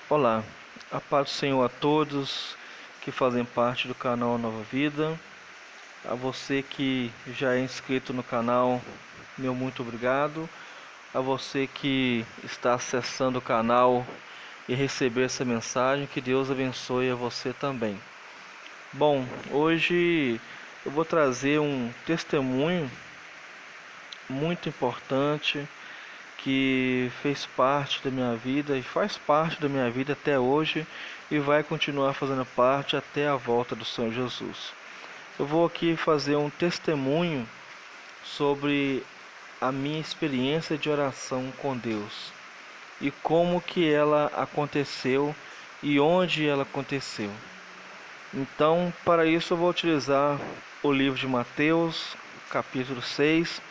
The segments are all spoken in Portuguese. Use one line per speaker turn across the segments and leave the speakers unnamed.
Olá, a paz do Senhor a todos que fazem parte do canal Nova Vida. A você que já é inscrito no canal, meu muito obrigado. A você que está acessando o canal e receber essa mensagem, que Deus abençoe a você também. Bom, hoje eu vou trazer um testemunho muito importante que fez parte da minha vida e faz parte da minha vida até hoje e vai continuar fazendo parte até a volta do Senhor Jesus. Eu vou aqui fazer um testemunho sobre a minha experiência de oração com Deus e como que ela aconteceu e onde ela aconteceu. Então, para isso eu vou utilizar o livro de Mateus, capítulo 6,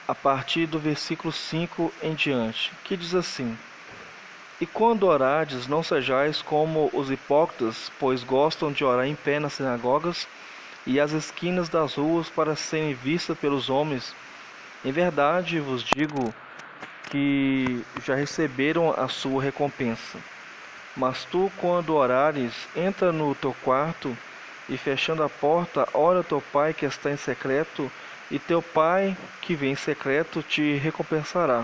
a partir do versículo 5 em diante, que diz assim: E quando orardes, não sejais como os hipócritas, pois gostam de orar em pé nas sinagogas e às esquinas das ruas para serem vistas pelos homens. Em verdade vos digo que já receberam a sua recompensa. Mas tu, quando orares, entra no teu quarto e, fechando a porta, ora ao teu pai que está em secreto, e teu pai que vem em secreto te recompensará.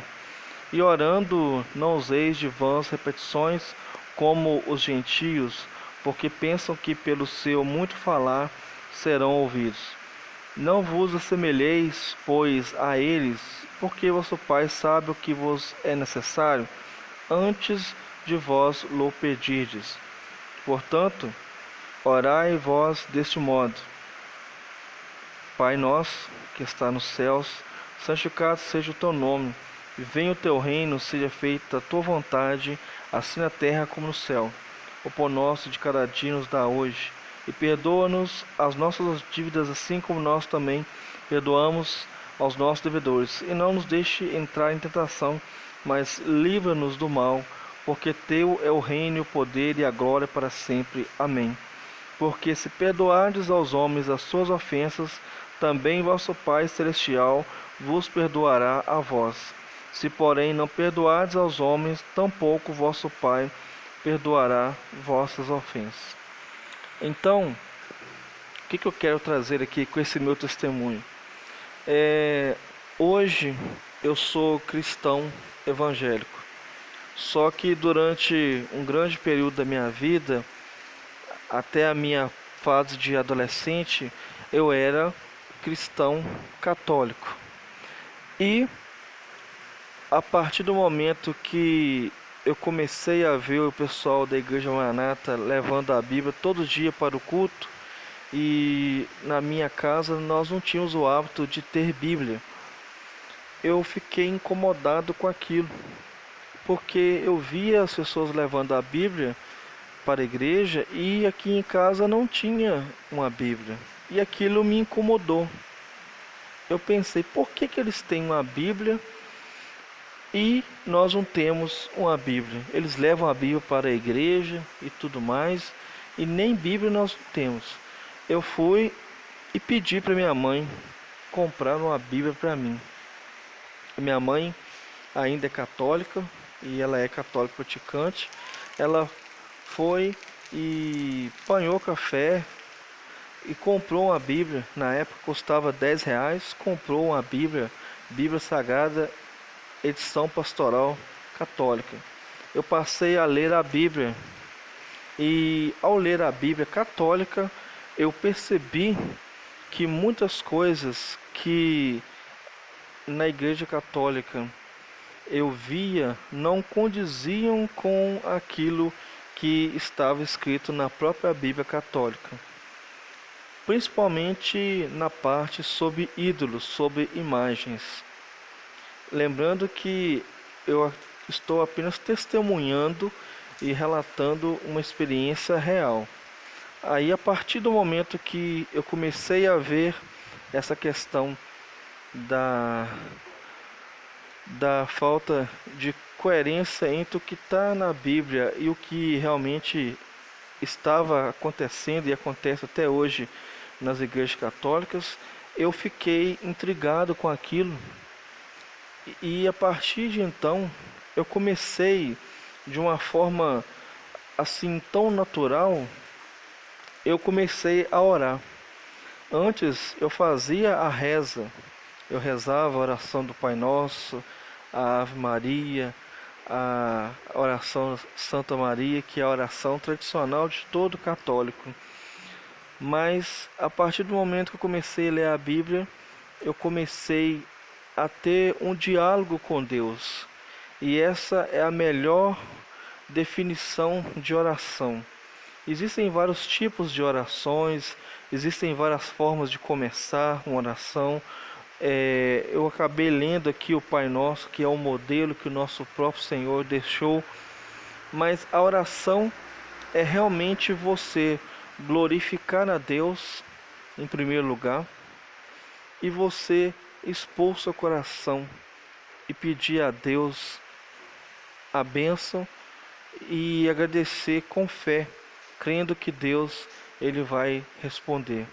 E orando, não useis de vãs repetições como os gentios, porque pensam que pelo seu muito falar serão ouvidos. Não vos assemelheis, pois, a eles, porque vosso Pai sabe o que vos é necessário, antes de vós lo pedirdes. Portanto, orai vós deste modo: Pai nosso, que está nos céus, santificado seja o teu nome. Venha o teu reino, seja feita a tua vontade, assim na terra como no céu. O pão nosso de cada dia nos dá hoje. E perdoa-nos as nossas dívidas, assim como nós também perdoamos aos nossos devedores. E não nos deixe entrar em tentação, mas livra-nos do mal, porque teu é o reino, o poder e a glória para sempre. Amém. Porque se perdoardes aos homens as suas ofensas, também vosso Pai Celestial vos perdoará a vós. Se, porém, não perdoardes aos homens, tampouco vosso Pai perdoará vossas ofensas. Então, o que eu quero trazer aqui com esse meu testemunho? Hoje eu sou cristão evangélico, só que durante um grande período da minha vida, até a minha fase de adolescente, eu era cristão católico. E a partir do momento que eu comecei a ver o pessoal da Igreja Maranata levando a Bíblia todo dia para o culto, e na minha casa nós não tínhamos o hábito de ter Bíblia, eu fiquei incomodado com aquilo, porque eu via as pessoas levando a Bíblia para a igreja e aqui em casa não tinha uma Bíblia, e aquilo me incomodou. Eu pensei, por que eles têm uma Bíblia e nós não temos uma Bíblia? Eles levam a Bíblia para a igreja e tudo mais, e nem Bíblia nós temos. Eu fui e pedi para minha mãe comprar uma Bíblia para mim. Minha mãe ainda é católica, e ela é católica praticante. Ela foi e apanhou café e comprou uma Bíblia. Na época custava R$ 10. Comprou uma Bíblia Sagrada, edição pastoral católica. Eu passei a ler a Bíblia, e ao ler a Bíblia católica eu percebi que muitas coisas que na Igreja Católica eu via não condiziam com aquilo que estava escrito na própria Bíblia Católica, principalmente na parte sobre ídolos, sobre imagens. Lembrando que eu estou apenas testemunhando e relatando uma experiência real. Aí, a partir do momento que eu comecei a ver essa questão da falta de coerência entre o que está na Bíblia e o que realmente estava acontecendo e acontece até hoje nas igrejas católicas, eu fiquei intrigado com aquilo. E a partir de então, eu comecei de uma forma assim tão natural, eu comecei a orar. Antes eu fazia a reza, eu rezava a oração do Pai Nosso, a Ave Maria, a oração Santa Maria, que é a oração tradicional de todo católico. Mas a partir do momento que eu comecei a ler a Bíblia, eu comecei a ter um diálogo com Deus. E essa é a melhor definição de oração. Existem vários tipos de orações, existem várias formas de começar uma oração. Eu acabei lendo aqui o Pai Nosso, que é o modelo que o nosso próprio Senhor deixou, mas a oração é realmente você glorificar a Deus em primeiro lugar e você expor seu coração e pedir a Deus a bênção e agradecer com fé, crendo que Deus ele vai responder.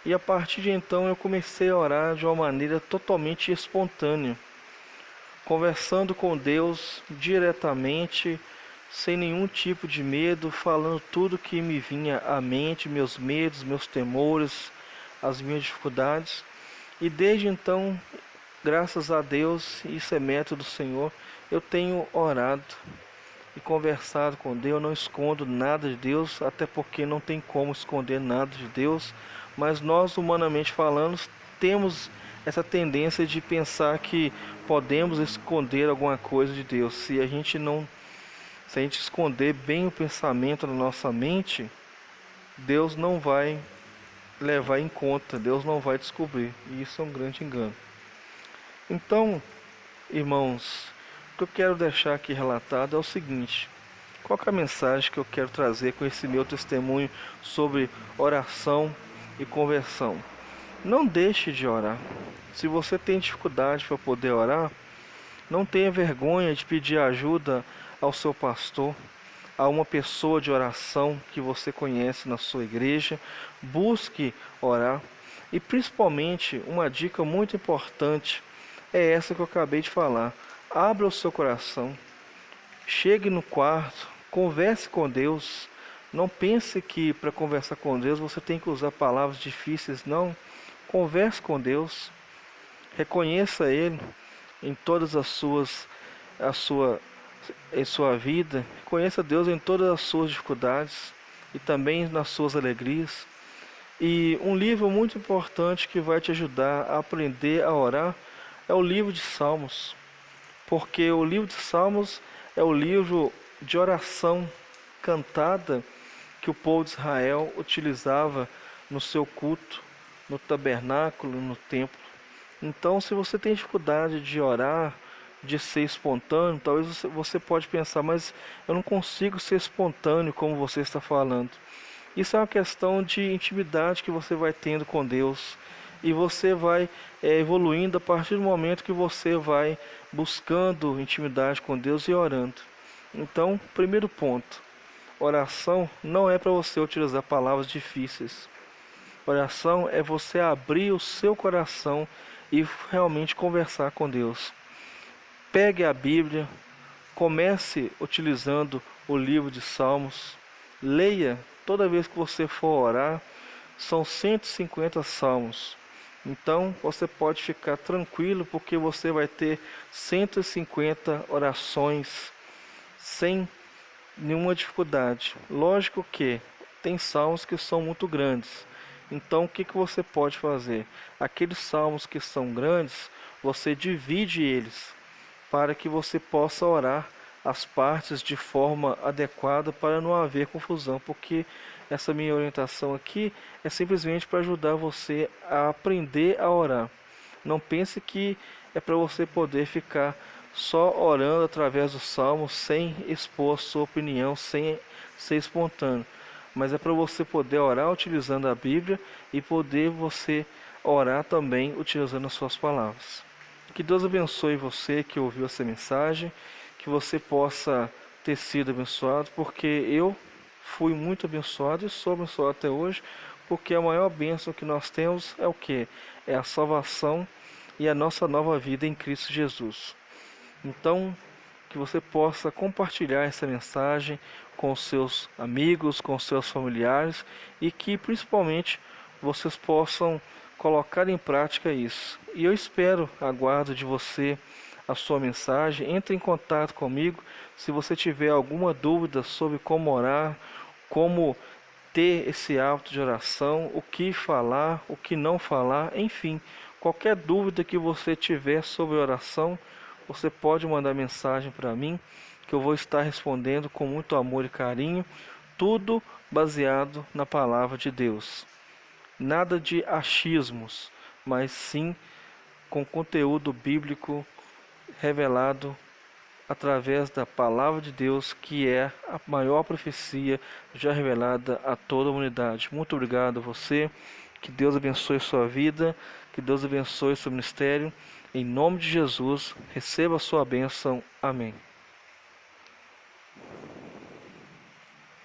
E a partir de então eu comecei a orar de uma maneira totalmente espontânea, conversando com Deus diretamente, sem nenhum tipo de medo, falando tudo que me vinha à mente, meus medos, meus temores, as minhas dificuldades. E desde então, graças a Deus, isso é método do Senhor, eu tenho orado e conversado com Deus. Eu não escondo nada de Deus, até porque não tem como esconder nada de Deus, mas nós, humanamente falando, temos essa tendência de pensar que podemos esconder alguma coisa de Deus. Se a gente esconder bem o pensamento na nossa mente, Deus não vai levar em conta, Deus não vai descobrir, e isso é um grande engano. Então, irmãos, o que eu quero deixar aqui relatado é o seguinte: qual que é a mensagem que eu quero trazer com esse meu testemunho sobre oração e conversão? Não deixe de orar. Se você tem dificuldade para poder orar, não tenha vergonha de pedir ajuda ao seu pastor, a uma pessoa de oração que você conhece na sua igreja. Busque orar. E principalmente, uma dica muito importante é essa que eu acabei de falar. Abra o seu coração. Chegue no quarto, converse com Deus. Não pense que para conversar com Deus você tem que usar palavras difíceis, não. Converse com Deus. Reconheça Ele em todas em sua vida. Conheça Deus em todas as suas dificuldades e também nas suas alegrias. E um livro muito importante que vai te ajudar a aprender a orar é o livro de Salmos, porque o livro de Salmos é o livro de oração cantada que o povo de Israel utilizava no seu culto, no tabernáculo, no templo. Então, se você tem dificuldade de orar, de ser espontâneo, talvez você pode pensar, mas eu não consigo ser espontâneo como você está falando. Isso é uma questão de intimidade que você vai tendo com Deus. E você vai evoluindo a partir do momento que você vai buscando intimidade com Deus e orando. Então, primeiro ponto: oração não é para você utilizar palavras difíceis. Oração é você abrir o seu coração e realmente conversar com Deus. Pegue a Bíblia, comece utilizando o livro de Salmos, leia toda vez que você for orar. São 150 salmos. Então você pode ficar tranquilo, porque você vai ter 150 orações sem nenhuma dificuldade. Lógico que tem salmos que são muito grandes. Então o que você pode fazer? Aqueles salmos que são grandes, você divide eles para que você possa orar as partes de forma adequada para não haver confusão, porque essa minha orientação aqui é simplesmente para ajudar você a aprender a orar. Não pense que é para você poder ficar só orando através do salmo sem expor a sua opinião, sem ser espontâneo, mas é para você poder orar utilizando a Bíblia e poder você orar também utilizando as suas palavras. Que Deus abençoe você que ouviu essa mensagem, que você possa ter sido abençoado, porque eu fui muito abençoado e sou abençoado até hoje, porque a maior bênção que nós temos é o que? É a salvação e a nossa nova vida em Cristo Jesus. Então, que você possa compartilhar essa mensagem com os seus amigos, com os seus familiares e que principalmente vocês possam colocar em prática isso. E eu aguardo de você a sua mensagem. Entre em contato comigo se você tiver alguma dúvida sobre como orar, como ter esse hábito de oração, o que falar, o que não falar, enfim, qualquer dúvida que você tiver sobre oração, você pode mandar mensagem para mim, que eu vou estar respondendo com muito amor e carinho, tudo baseado na palavra de Deus. Nada de achismos, mas sim com conteúdo bíblico revelado através da palavra de Deus, que é a maior profecia já revelada a toda a humanidade. Muito obrigado a você, que Deus abençoe sua vida, que Deus abençoe seu ministério. Em nome de Jesus, receba a sua bênção. Amém.